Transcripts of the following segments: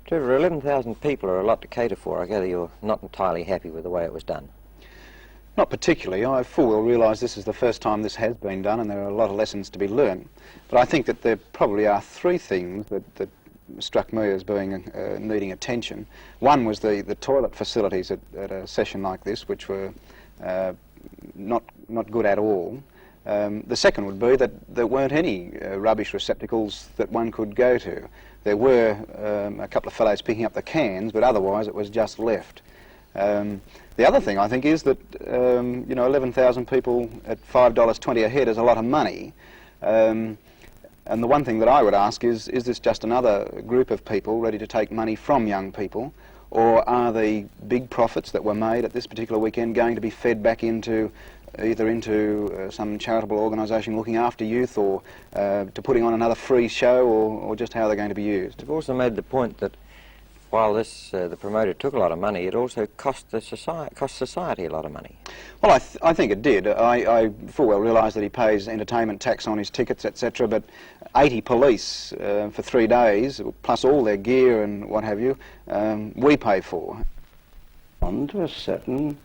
Trevor, 11,000 people are a lot to cater for. I gather you're not entirely happy with the way it was done. Not particularly. I full well realise this is the first time this has been done and there are a lot of lessons to be learned. But I think that there probably are three things that struck me as being needing attention. One was the toilet facilities at a session like this, which were not good at all. The second would be that there weren't any rubbish receptacles that one could go to. There were a couple of fellows picking up the cans, but otherwise it was just left. The other thing I think is that, 11,000 people at $5.20 a head is a lot of money. And the one thing that I would ask is this just another group of people ready to take money from young people, or are the big profits that were made at this particular weekend going to be fed back into either into some charitable organisation looking after youth, or to putting on another free show, or just how they're going to be used? You've also made the point that while this, the promoter took a lot of money, it also cost society a lot of money. Well, I think it did. I full well realise that he pays entertainment tax on his tickets, etc., but 80 police for 3 days, plus all their gear and what have you, we pay for. On to a certain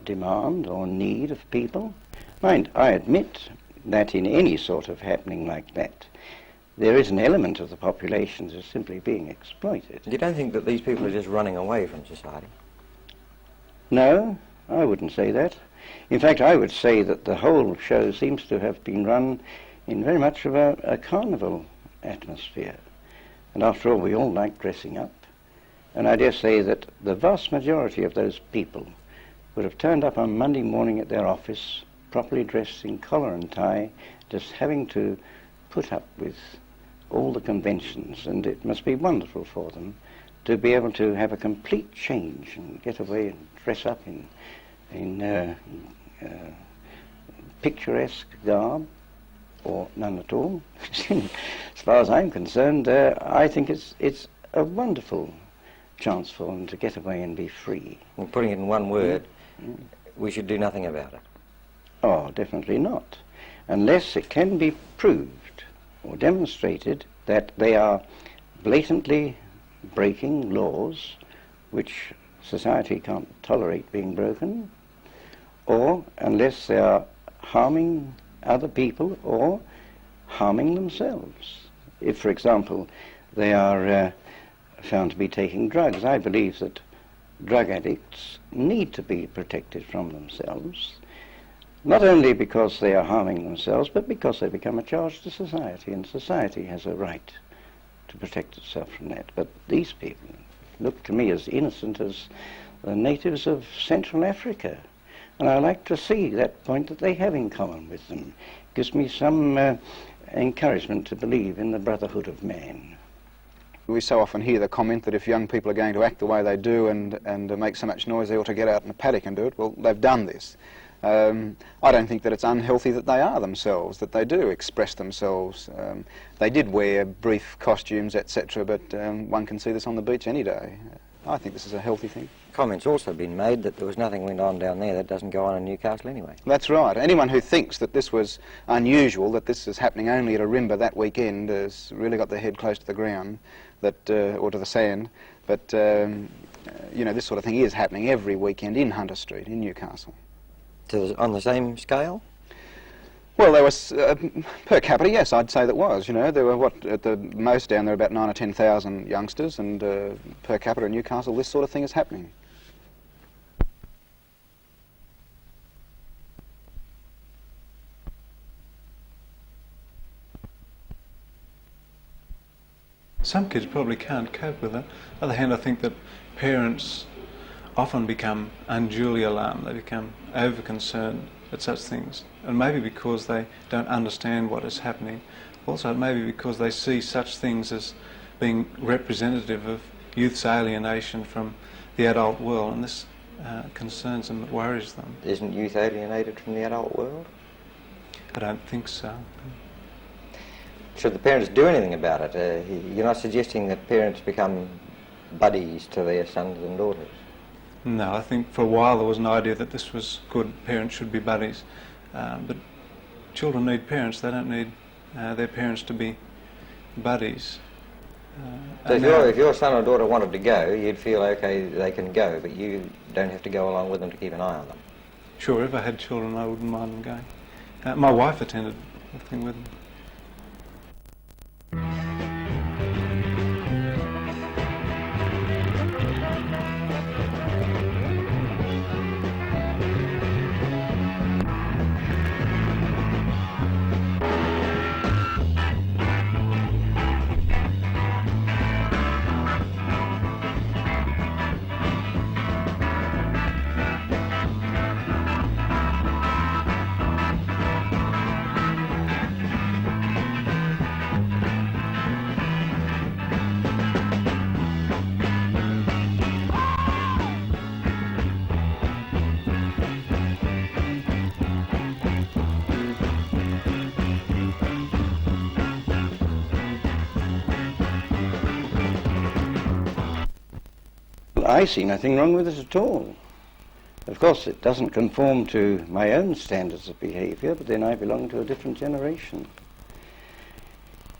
demand or need of people. Mind, I admit that in any sort of happening like that, there is an element of the population that is simply being exploited. You don't think that these people are just running away from society? No, I wouldn't say that. In fact, I would say that the whole show seems to have been run in very much of a carnival atmosphere. And after all, we all like dressing up. And I dare say that the vast majority of those people would have turned up on Monday morning at their office, properly dressed in collar and tie, just having to put up with all the conventions, and it must be wonderful for them to be able to have a complete change and get away and dress up in picturesque garb, or none at all. As far as I'm concerned, I think it's a wonderful chance for them to get away and be free. And putting it in one word, we should do nothing about it. Oh, definitely not, unless it can be proved or demonstrated that they are blatantly breaking laws which society can't tolerate being broken, or unless they are harming other people or harming themselves. If, for example, they are found to be taking drugs, I believe that drug addicts need to be protected from themselves, not only because they are harming themselves, but because they become a charge to society, and society has a right to protect itself from that. But these people look to me as innocent as the natives of Central Africa, and I like to see that point that they have in common with them. It gives me some encouragement to believe in the brotherhood of man. We so often hear the comment that if young people are going to act the way they do and make so much noise, they ought to get out in a paddock and do it. Well, they've done this. I don't think that it's unhealthy that they are themselves, that they do express themselves. They did wear brief costumes, etc., but one can see this on the beach any day. I think this is a healthy thing. Comments also been made that there was nothing went on down there that doesn't go on in Newcastle anyway. That's right. Anyone who thinks that this was unusual, that this is happening only at Ourimbah that weekend, has really got their head close to the ground, or to the sand. But, this sort of thing is happening every weekend in Hunter Street, in Newcastle. On the same scale? Well, there was, per capita, yes, I'd say that was. There were, at the most down there, about 9,000 or 10,000 youngsters, and per capita in Newcastle, this sort of thing is happening. Some kids probably can't cope with it. On the other hand, I think that parents often become unduly alarmed. They become over-concerned at such things, and maybe because they don't understand what is happening. Also, maybe because they see such things as being representative of youth's alienation from the adult world, and this concerns them, it worries them. Isn't youth alienated from the adult world? I don't think so. Should the parents do anything about it? You're not suggesting that parents become buddies to their sons and daughters? No, I think for a while there was an idea that this was good, parents should be buddies. But children need parents, they don't need their parents to be buddies. So if your son or daughter wanted to go, you'd feel okay, they can go, but you don't have to go along with them to keep an eye on them. Sure, if I had children, I wouldn't mind them going. My wife attended the thing with them. I see nothing wrong with it at all. Of course, it doesn't conform to my own standards of behaviour, but then I belong to a different generation.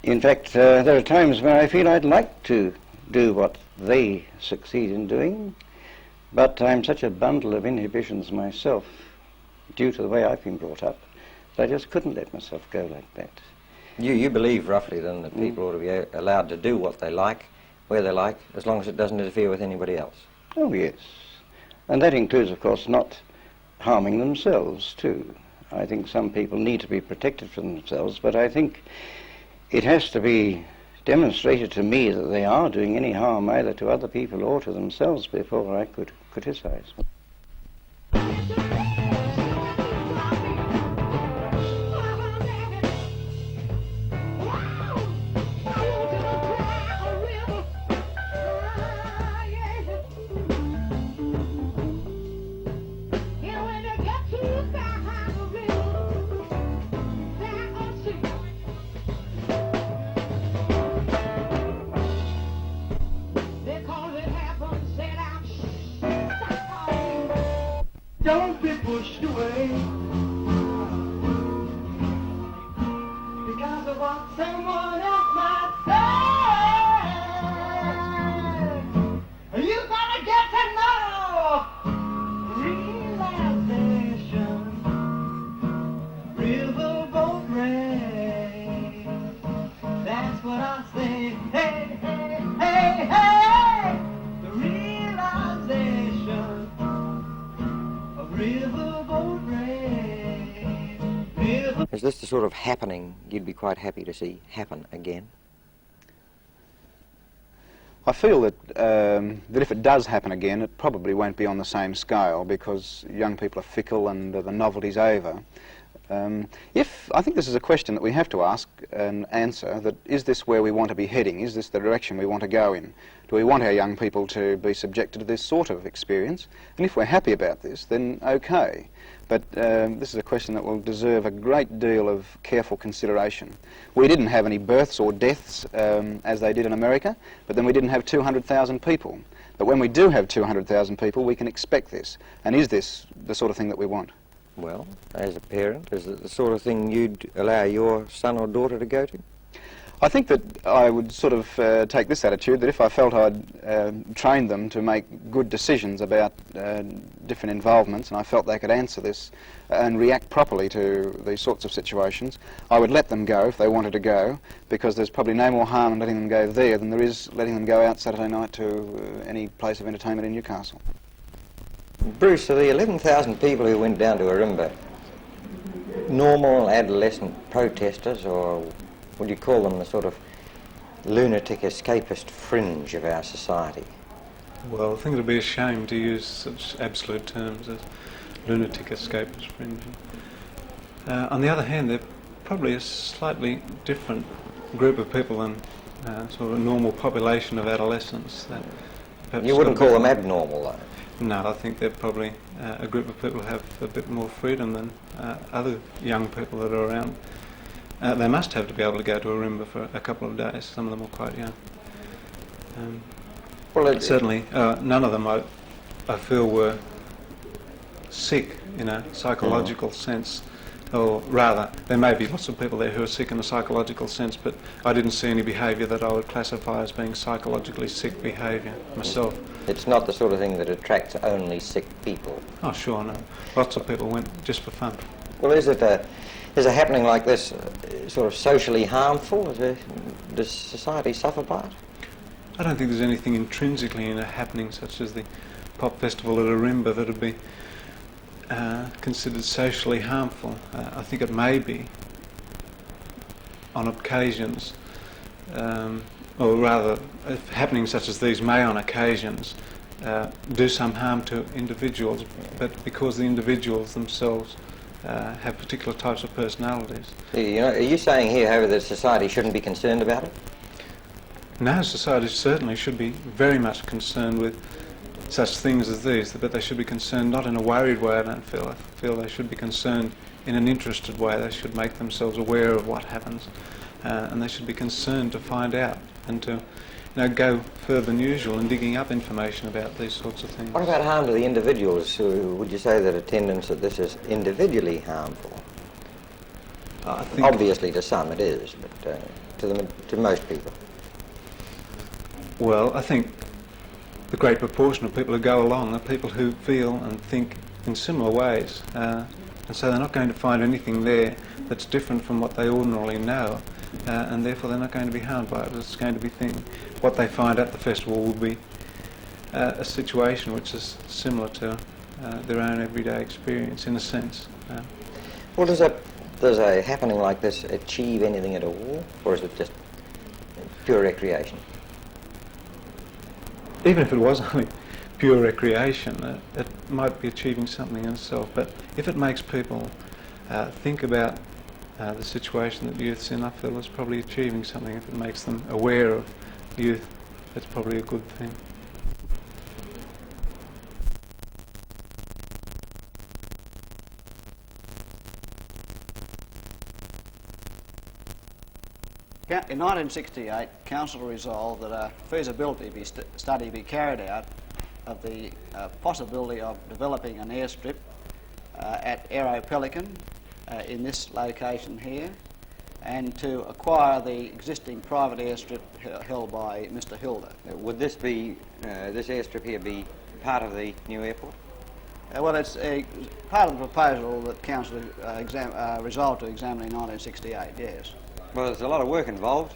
In fact, there are times when I feel I'd like to do what they succeed in doing, but I'm such a bundle of inhibitions myself, due to the way I've been brought up, that I just couldn't let myself go like that. You believe roughly then that people ought to be allowed to do what they like, where they like, as long as it doesn't interfere with anybody else? Oh, yes. And that includes, of course, not harming themselves, too. I think some people need to be protected from themselves, but I think it has to be demonstrated to me that they are doing any harm either to other people or to themselves before I could criticize. Don't be pushed away because of what someone else might say. You gotta get to know realization, riverboat race. That's what I say. Hey, hey, hey, hey. The realization. Riverboat race. Is this the sort of happening you'd be quite happy to see happen again? I feel that that if it does happen again, it probably won't be on the same scale because young people are fickle and the novelty's over. I think this is a question that we have to ask and answer, that is this where we want to be heading? Is this the direction we want to go in? Do we want our young people to be subjected to this sort of experience? And if we're happy about this, then okay. But this is a question that will deserve a great deal of careful consideration. We didn't have any births or deaths as they did in America, but then we didn't have 200,000 people. But when we do have 200,000 people, we can expect this. And is this the sort of thing that we want? Well, as a parent, is it the sort of thing you'd allow your son or daughter to go to? I think that I would sort of take this attitude, that if I felt I'd trained them to make good decisions about different involvements and I felt they could answer this and react properly to these sorts of situations, I would let them go if they wanted to go, because there's probably no more harm in letting them go there than there is letting them go out Saturday night to any place of entertainment in Newcastle. Bruce, are the 11,000 people who went down to Arimba normal adolescent protesters, or would you call them the sort of lunatic escapist fringe of our society? Well, I think it would be a shame to use such absolute terms as lunatic escapist fringe. On the other hand, they're probably a slightly different group of people than sort of a normal population of adolescents. You wouldn't call them abnormal, though? No, I think they're probably a group of people who have a bit more freedom than other young people that are around. They must have to be able to go to Arimba for a couple of days. Some of them are quite young. Well, certainly, none of them I feel were sick in a psychological sense Or rather, there may be lots of people there who are sick in a psychological sense, but I didn't see any behaviour that I would classify as being psychologically sick behaviour myself. It's not the sort of thing that attracts only sick people. Oh, sure, no. Lots of people went just for fun. Well, is a happening like this sort of socially harmful? Does society suffer by it? I don't think there's anything intrinsically in a happening such as the pop festival at Ourimbah that would be considered socially harmful. I think it may be, on occasions, or rather, happenings such as these may on occasions do some harm to individuals, but because the individuals themselves have particular types of personalities. You know, are you saying here, however, that society shouldn't be concerned about it? No, society certainly should be very much concerned with such things as these, but they should be concerned not in a worried way, I don't feel. I feel they should be concerned in an interested way. They should make themselves aware of what happens, and they should be concerned to find out and to go further than usual in digging up information about these sorts of things. What about harm to the individuals? Would you say that attendance at this is individually harmful? I think Obviously to some it is, but to most people. Well, I think the great proportion of people who go along are people who feel and think in similar ways, and so they're not going to find anything there that's different from what they ordinarily know, and therefore they're not going to be harmed by it. It's going to be what they find at the festival will be a situation which is similar to their own everyday experience, in a sense. Well, does a happening like this achieve anything at all, or is it just pure recreation? Even if it was only pure recreation, it might be achieving something in itself. But if it makes people think about the situation that youth's in, I feel it's probably achieving something. If it makes them aware of youth, that's probably a good thing. In 1968, Council resolved that a feasibility study be carried out of the possibility of developing an airstrip at Aero Pelican in this location here, and to acquire the existing private airstrip held by Mr. Hilda. Would this airstrip here be part of the new airport? Well, it's part of the proposal that Council resolved to examine in 1968, yes. Well, there's a lot of work involved.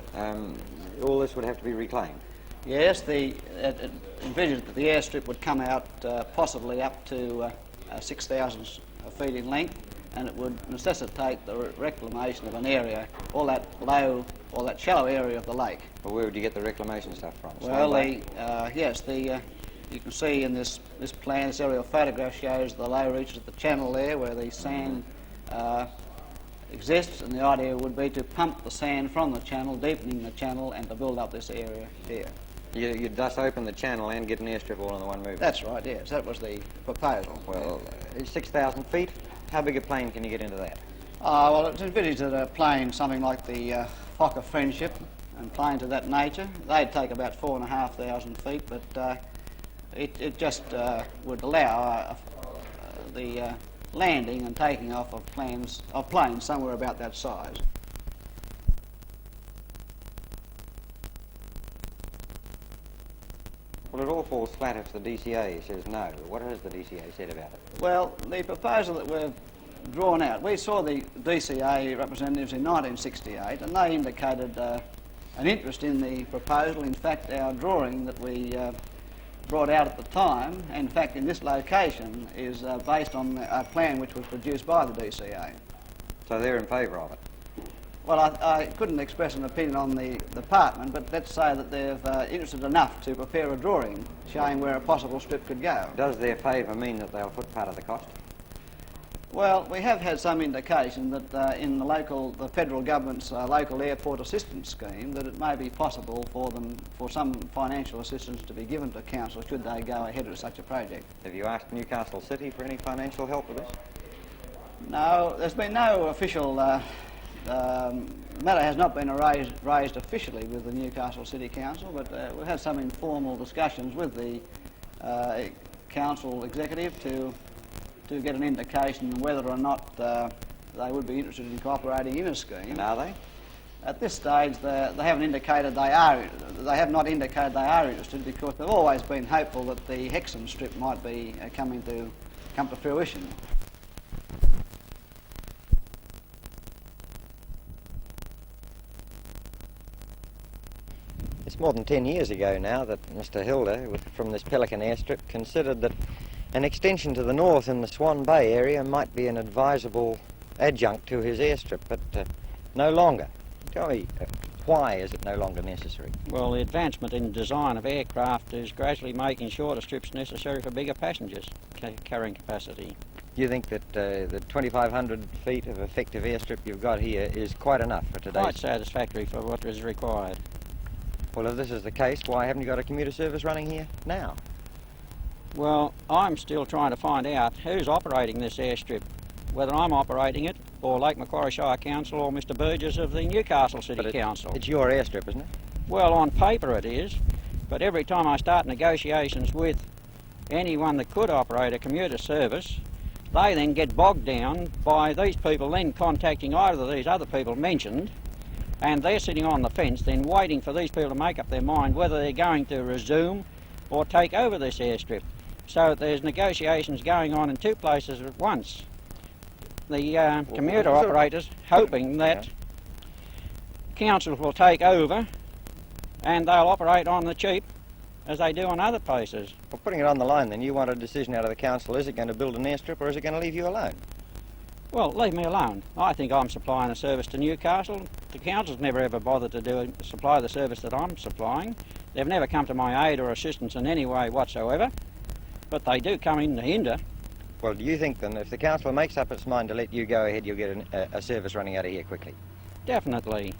All this would have to be reclaimed. Yes, it envisaged that the airstrip would come out possibly up to 6,000 feet in length, and it would necessitate the reclamation of an area, all that shallow area of the lake. Well, where would you get the reclamation stuff from? Well, you can see in this plan, this aerial photograph shows the low reaches of the channel there where the sand exists, and the idea would be to pump the sand from the channel, deepening the channel, and to build up this area here. You'd thus open the channel and get an airstrip all in the one movement? That's right, yes. That was the proposal. Well, 6,000 feet, how big a plane can you get into that? Well, it's envisaged that a plane, something like the Fokker Friendship, and planes of that nature, they'd take about 4,500 feet, but it just would allow the landing and taking off of planes somewhere about that size. Well, it all falls flat if the DCA says no. What has the DCA said about it? Well, the proposal that we've drawn out, we saw the DCA representatives in 1968, and they indicated an interest in the proposal. In fact, our drawing that we brought out at the time, in fact in this location, is based on a plan which was produced by the DCA. So they're in favour of it? Well, I couldn't express an opinion on the department, but let's say that they've interested enough to prepare a drawing showing where a possible strip could go. Does their favour mean that they'll foot part of the cost? Well, we have had some indication that in the federal government's local airport assistance scheme, that it may be possible for some financial assistance to be given to council should they go ahead with such a project. Have you asked Newcastle City for any financial help with this? No, there's been no official matter has not been raised officially with the Newcastle City Council, but we've had some informal discussions with the council executive to get an indication whether or not they would be interested in cooperating in a scheme. And are they? At this stage, they haven't indicated they are. They have not indicated they are interested because they've always been hopeful that the Hexham strip might be come to fruition. It's more than 10 years ago now that Mr. Hilda, from this Pelican airstrip, considered that an extension to the north in the Swan Bay area might be an advisable adjunct to his airstrip, but no longer. Tell me, why is it no longer necessary? Well, the advancement in design of aircraft is gradually making shorter strips necessary for bigger passengers carrying capacity. Do you think that the 2,500 feet of effective airstrip you've got here is quite enough for today? Quite satisfactory for what is required. Well, if this is the case, why haven't you got a commuter service running here now? Well, I'm still trying to find out who's operating this airstrip, whether I'm operating it or Lake Macquarie Shire Council or Mr. Burgess of the Newcastle City Council. It's your airstrip, isn't it? Well, on paper it is, but every time I start negotiations with anyone that could operate a commuter service, they then get bogged down by these people then contacting either of these other people mentioned, and they're sitting on the fence then waiting for these people to make up their mind whether they're going to resume or take over this airstrip. So there's negotiations going on in two places at once. The commuter operators hoping that councils will take over and they'll operate on the cheap as they do on other places. Well, putting it on the line then, you want a decision out of the council. Is it going to build an airstrip or is it going to leave you alone? Well, leave me alone. I think I'm supplying a service to Newcastle. The council's never ever bothered to supply the service that I'm supplying. They've never come to my aid or assistance in any way whatsoever, but they do come in to hinder. Well, do you think then if the council makes up its mind to let you go ahead, you'll get a service running out of here quickly? Definitely.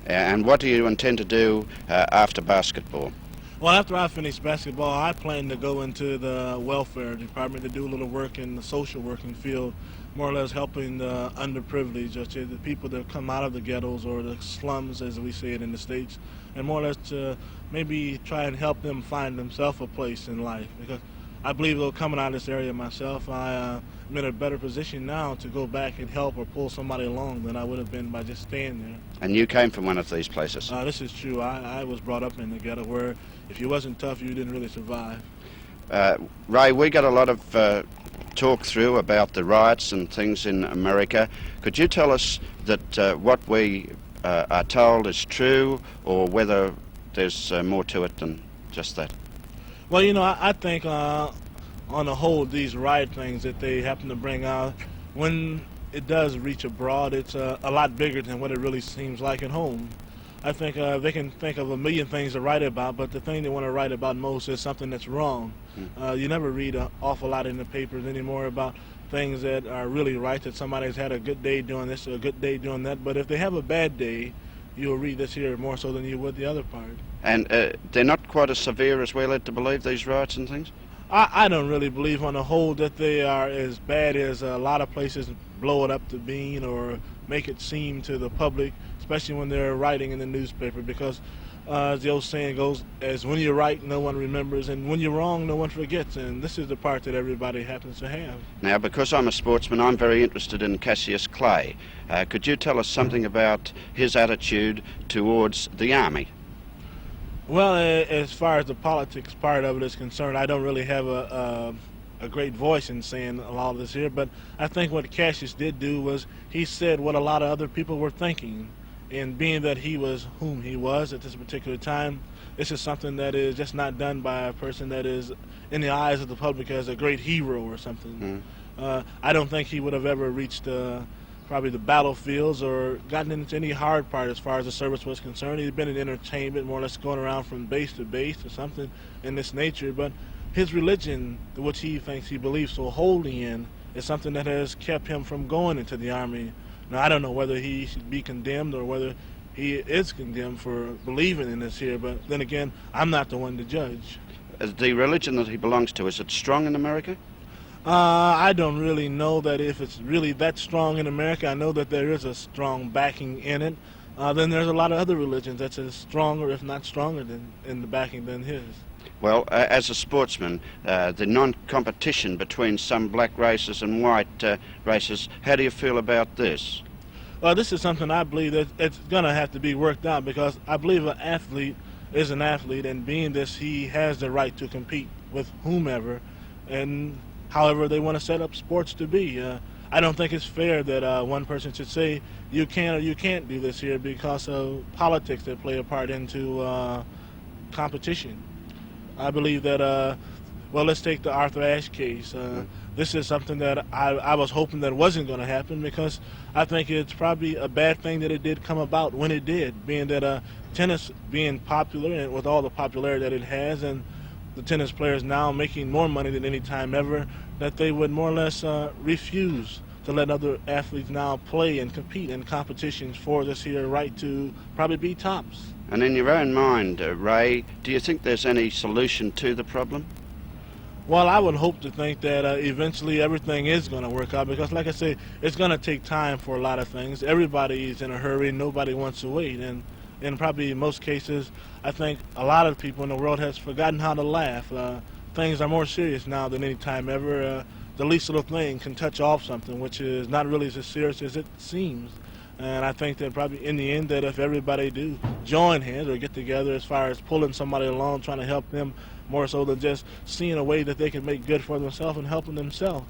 And what do you intend to do after basketball? Well, after I finish basketball, I plan to go into the welfare department to do a little work in the social working field, more or less helping the underprivileged, the people that come out of the ghettos or the slums, as we say it in the States, and more or less to maybe try and help them find themselves a place in life. Because I believe, though, coming out of this area myself, I'm in a better position now to go back and help or pull somebody along than I would have been by just staying there. And you came from one of these places? This is true. I was brought up in the ghetto where if you wasn't tough, you didn't really survive. Ray, we got a lot of talk through about the riots and things in America. Could you tell us that what we are told is true, or whether there's more to it than just that? Well, you know, I think on the whole, these riot things that they happen to bring out, when it does reach abroad, it's a lot bigger than what it really seems like at home. I think they can think of a million things to write about, but the thing they want to write about most is something that's wrong. You never read an awful lot in the papers anymore about things that are really right, that somebody's had a good day doing this or a good day doing that, but if they have a bad day, you'll read this here more so than you would the other part. And they're not quite as severe as we're led to believe, these riots and things? I don't really believe on the whole that they are as bad as a lot of places blow it up to being or make it seem to the public, especially when they're writing in the newspaper, because as the old saying goes, as when you're right, no one remembers, and when you're wrong, no one forgets, and this is the part that everybody happens to have. Now, because I'm a sportsman, I'm very interested in Cassius Clay. Could you tell us something about his attitude towards the Army? Well, as far as the politics part of it is concerned, I don't really have a great voice in saying a lot of this here, but I think what Cassius did do was he said what a lot of other people were thinking, and being that he was whom he was at this particular time, this is something that is just not done by a person that is in the eyes of the public as a great hero or something. I don't think he would have ever reached probably the battlefields or gotten into any hard part as far as the service was concerned. He'd been in entertainment, more or less going around from base to base or something in this nature, but his religion, which he thinks he believes so wholly in, is something that has kept him from going into the Army. Now, I don't know whether he should be condemned or whether he is condemned for believing in this here, but then again, I'm not the one to judge. The religion that he belongs to, is it strong in America? I don't really know that if it's really that strong in America. I know that there is a strong backing in it. then there's a lot of other religions that's as strong, or if not stronger, in the backing than his. Well, as a sportsman, the non-competition between some black races and white races, how do you feel about this? Well, this is something I believe that it's going to have to be worked out, because I believe an athlete is an athlete, and being this, he has the right to compete with whomever and however they want to set up sports to be. I don't think it's fair that one person should say you can or you can't do this here because of politics that play a part into competition. I believe that, well, let's take the Arthur Ashe case. This is something that I was hoping that wasn't going to happen, because I think it's probably a bad thing that it did come about when it did, being that tennis being popular and with all the popularity that it has, and the tennis players now making more money than any time ever, that they would more or less refuse to let other athletes now play and compete in competitions for this here right to probably be tops. And in your own mind, Ray, do you think there's any solution to the problem? Well, I would hope to think that eventually everything is going to work out, because like I say, it's going to take time for a lot of things. Everybody's in a hurry, nobody wants to wait, and in probably in most cases, I think a lot of people in the world has forgotten how to laugh. Things are more serious now than any time ever. The least little thing can touch off something, which is not really as serious as it seems. And I think that probably in the end, that if everybody do join hands or get together as far as pulling somebody along, trying to help them more so than just seeing a way that they can make good for themselves and helping themselves.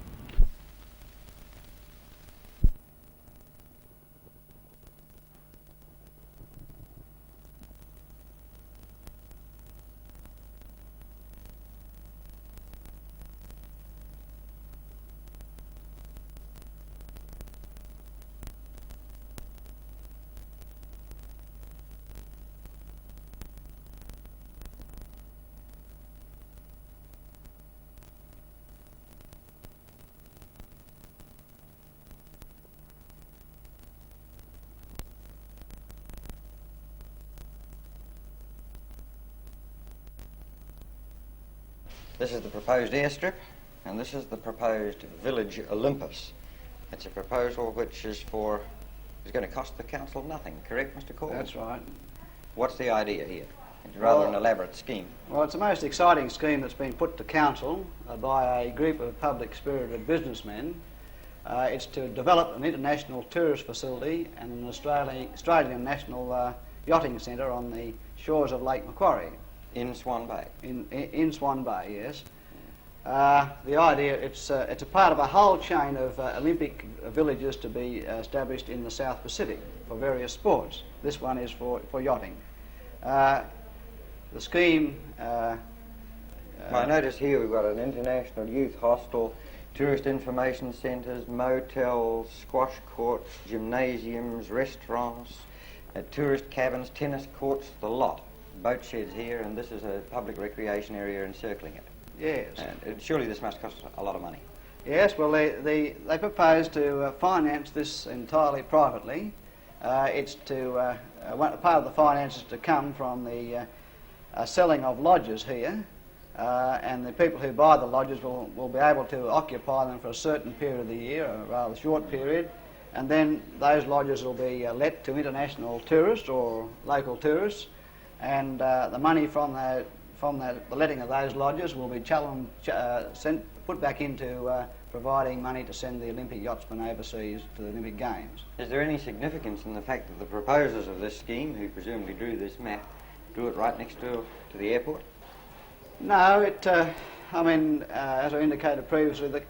This is the proposed airstrip, and this is the proposed village Olympus. It's a proposal which is going to cost the council nothing, correct, Mr. Corr? That's right. What's the idea here? It's rather an elaborate scheme. Well, it's the most exciting scheme that's been put to council by a group of public-spirited businessmen. It's to develop an international tourist facility and an Australian national yachting centre on the shores of Lake Macquarie. In Swan Bay? In Swan Bay, yes. The idea, it's a part of a whole chain of Olympic villages to be established in the South Pacific for various sports. This one is for yachting. The scheme... I notice here we've got an international youth hostel, tourist information centres, motels, squash courts, gymnasiums, restaurants, tourist cabins, tennis courts, the lot. Boat sheds here, and this is a public recreation area encircling it. Yes. And surely this must cost a lot of money. Yes, well, they propose to finance this entirely privately. It's to, part of the finances to come from the selling of lodges here, and the people who buy the lodges will be able to occupy them for a certain period of the year, a rather short period, and then those lodges will be let to international tourists or local tourists, and the money from the letting of those lodges will be put back into providing money to send the Olympic yachtsmen overseas to the Olympic Games. Is there any significance in the fact that the proposers of this scheme, who presumably drew this map, drew it right next to the airport? No, I mean, as I indicated previously, the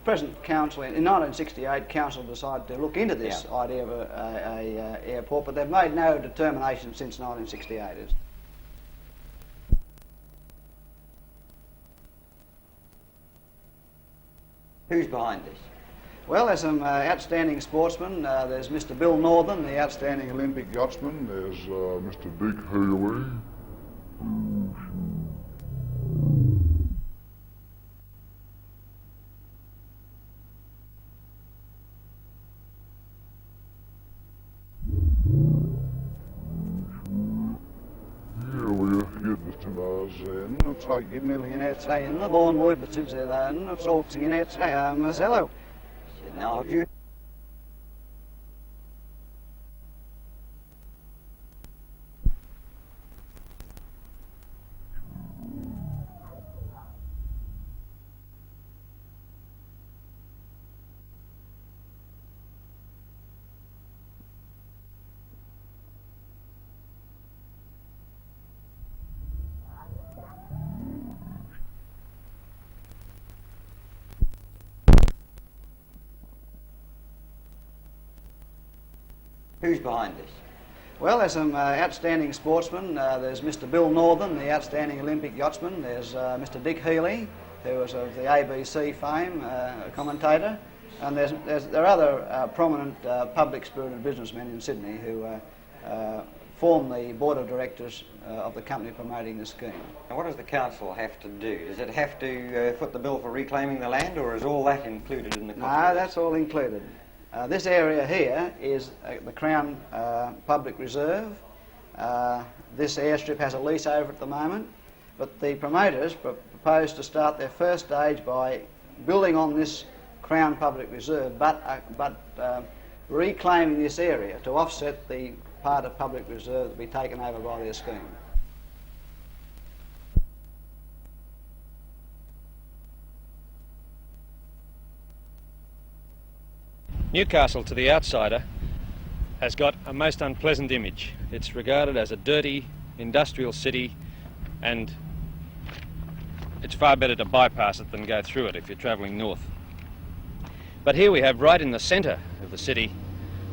present council, in 1968, council decided to look into this idea of a airport, but they've made no determination since 1968. Who's behind this? Well, there's some outstanding sportsmen. There's Mr. Bill Northern, the outstanding Olympic yachtsman. There's Mr. Dick Haley. Now, you Who's behind this? Well, there's some outstanding sportsmen. There's Mr. Bill Northern, the outstanding Olympic yachtsman. There's Mr. Dick Healy, who was of the ABC fame, a commentator. And there are other prominent public-spirited businessmen in Sydney who form the board of directors of the company promoting the scheme. And what does the council have to do? Does it have to foot the bill for reclaiming the land, or is all that included in the cost? No, that's all included. This area here is the Crown Public Reserve. This airstrip has a lease over at the moment, but the promoters propose to start their first stage by building on this Crown Public Reserve, but reclaiming this area to offset the part of public reserve to be taken over by their scheme. Newcastle, to the outsider, has got a most unpleasant image. It's regarded as a dirty industrial city, and it's far better to bypass it than go through it if you're travelling north. But here we have, right in the centre of the city,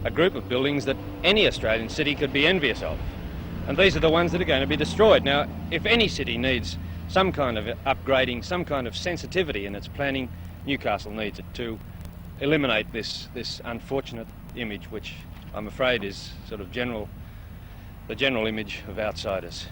a group of buildings that any Australian city could be envious of. And these are the ones that are going to be destroyed. Now, if any city needs some kind of upgrading, some kind of sensitivity in its planning, Newcastle needs it to eliminate this unfortunate image, which I'm afraid is sort of the general image of outsiders.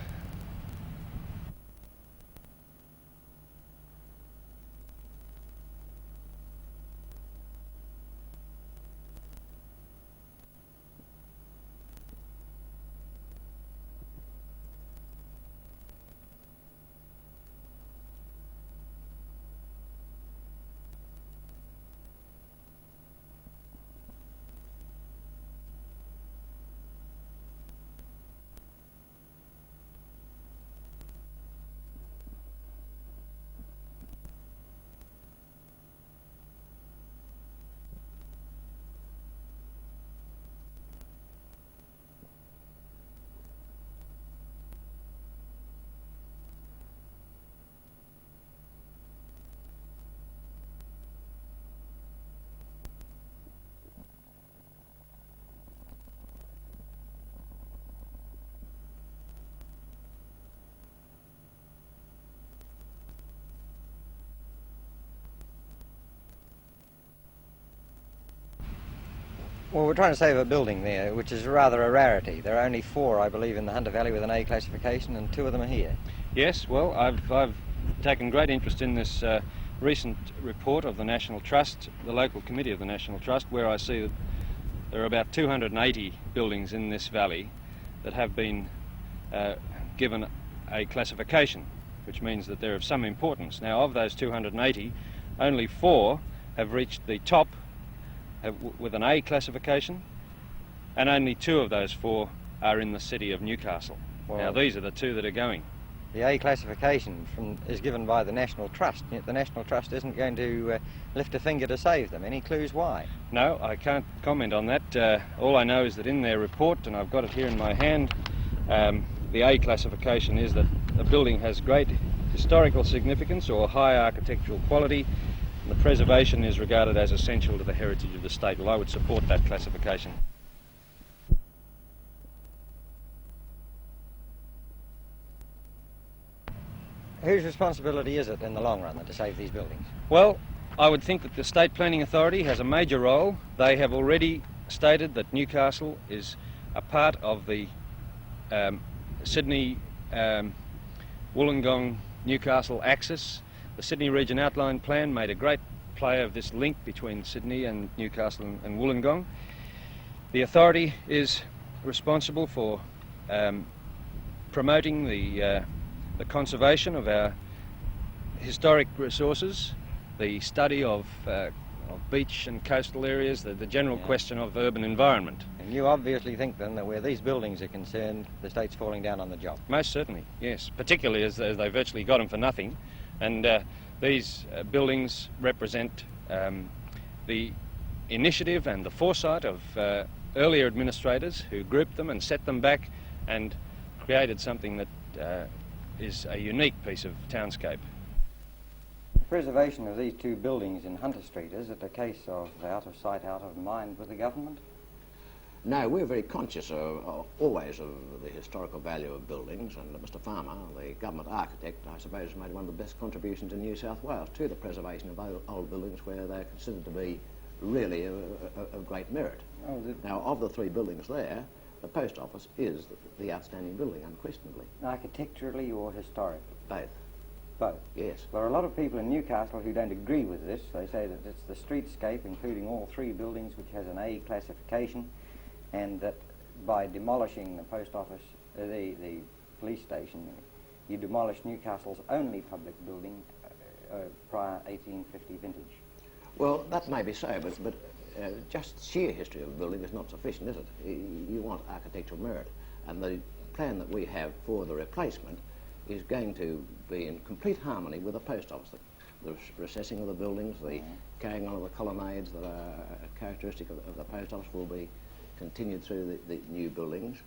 Well, we're trying to save a building there, which is rather a rarity. There are only 4, I believe, in the Hunter Valley with an A classification, and 2 of them are here. Yes, well, I've taken great interest in this recent report of the National Trust, the local committee of the National Trust, where I see that there are about 280 buildings in this valley that have been given a classification, which means that they're of some importance. Now, of those 280, only 4 have reached the top with an A classification, and only 2 of those 4 are in the city of Newcastle. Well, now, these are the 2 that are going. The A classification is given by the National Trust, yet the National Trust isn't going to lift a finger to save them. Any clues why? No, I can't comment on that. All I know is that in their report, and I've got it here in my hand, the A classification is that a building has great historical significance or high architectural quality. The preservation is regarded as essential to the heritage of the state. Well, I would support that classification. Whose responsibility is it in the long run to save these buildings? Well, I would think that the State Planning Authority has a major role. They have already stated that Newcastle is a part of the Sydney Wollongong Newcastle axis. The Sydney Region Outline Plan made a great play of this link between Sydney and Newcastle and Wollongong. The authority is responsible for promoting the conservation of our historic resources, the study of beach and coastal areas, the general question of urban environment. And you obviously think then that where these buildings are concerned, the state's falling down on the job? Most certainly, yes, particularly as they virtually got them for nothing. And these buildings represent the initiative and the foresight of earlier administrators who grouped them and set them back and created something that is a unique piece of townscape. Preservation of these 2 buildings in Hunter Street, is it a case of out of sight, out of mind with the government? No, we're very conscious always of the historical value of buildings, and Mr. Farmer, the government architect, I suppose, has made one of the best contributions in New South Wales to the preservation of old buildings where they're considered to be really of great merit. Oh, now, of the three buildings there, the post office is the outstanding building, unquestionably. architecturally or historically? Both. Both? Yes. There are a lot of people in Newcastle who don't agree with this. They say that it's the streetscape, including all three buildings, which has an A classification, and that by demolishing the post office, the police station, you demolish Newcastle's only public building prior 1850 vintage. Well, that may be so, but just sheer history of a building is not sufficient, is it? You want architectural merit, and the plan that we have for the replacement is going to be in complete harmony with the post office. The recessing of the buildings, the carrying on of the colonnades that are characteristic of the post office will be continued through the new buildings.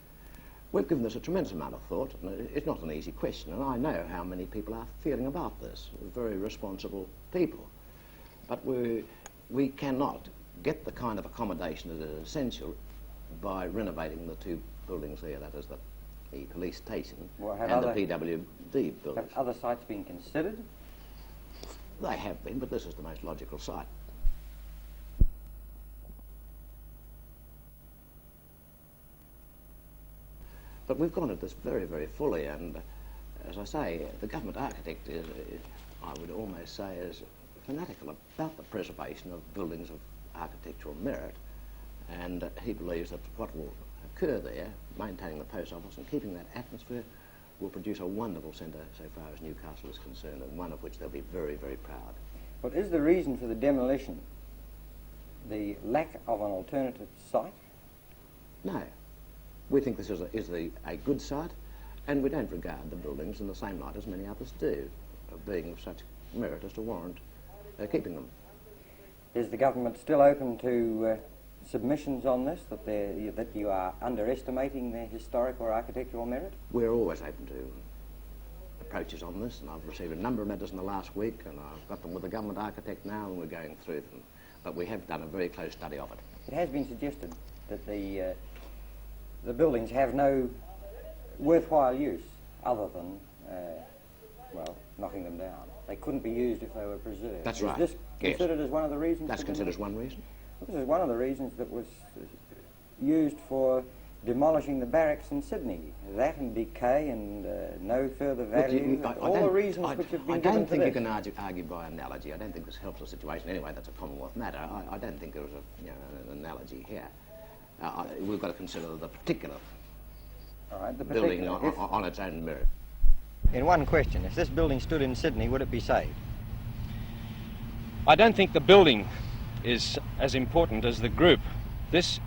We've given this a tremendous amount of thought, and it's not an easy question, and I know how many people are feeling about this, very responsible people. But we cannot get the kind of accommodation that is essential by renovating the two buildings there, that is the police station and the PWD buildings. Have other sites been considered? They have been, but this is the most logical site. But we've gone at this very, very fully, and as I say, the government architect is, I would almost say, is fanatical about the preservation of buildings of architectural merit, and he believes that what will occur there, maintaining the post office and keeping that atmosphere, will produce a wonderful centre so far as Newcastle is concerned, and one of which they'll be very, very proud. But is the reason for the demolition the lack of an alternative site? No. We think this is a good site, and we don't regard the buildings in the same light as many others do, of being of such merit as to warrant keeping them. Is the government still open to submissions on this, that you are underestimating their historic or architectural merit? We're always open to approaches on this, and I've received a number of letters in the last week, and I've got them with the government architect now, and we're going through them. But we have done a very close study of it. It has been suggested that the buildings have no worthwhile use other than, well, knocking them down. They couldn't be used if they were preserved. That's right. Is this considered as one of the reasons? That's considered as one reason. This is one of the reasons that was used for demolishing the barracks in Sydney. That and decay and no further value. All the reasons which have been given to this. I don't think you can argue by analogy. I don't think this helps the situation anyway. That's a Commonwealth matter. I don't think there was an analogy here. We've got to consider the particular building on its own merit. In one question, if this building stood in Sydney, would it be saved? I don't think the building is as important as the group. This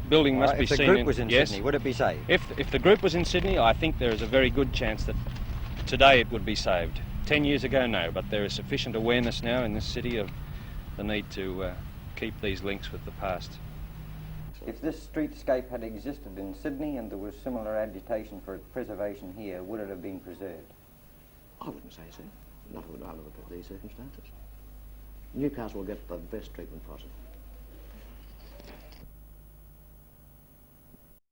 building must be seen. If the group was in Sydney, would it be saved? If the group was in Sydney, I think there is a very good chance that today it would be saved. 10 years ago, no, but there is sufficient awareness now in this city of the need to keep these links with the past. If this streetscape had existed in Sydney and there was similar agitation for its preservation here, would it have been preserved? I wouldn't say so. Not under these circumstances. Newcastle will get the best treatment possible.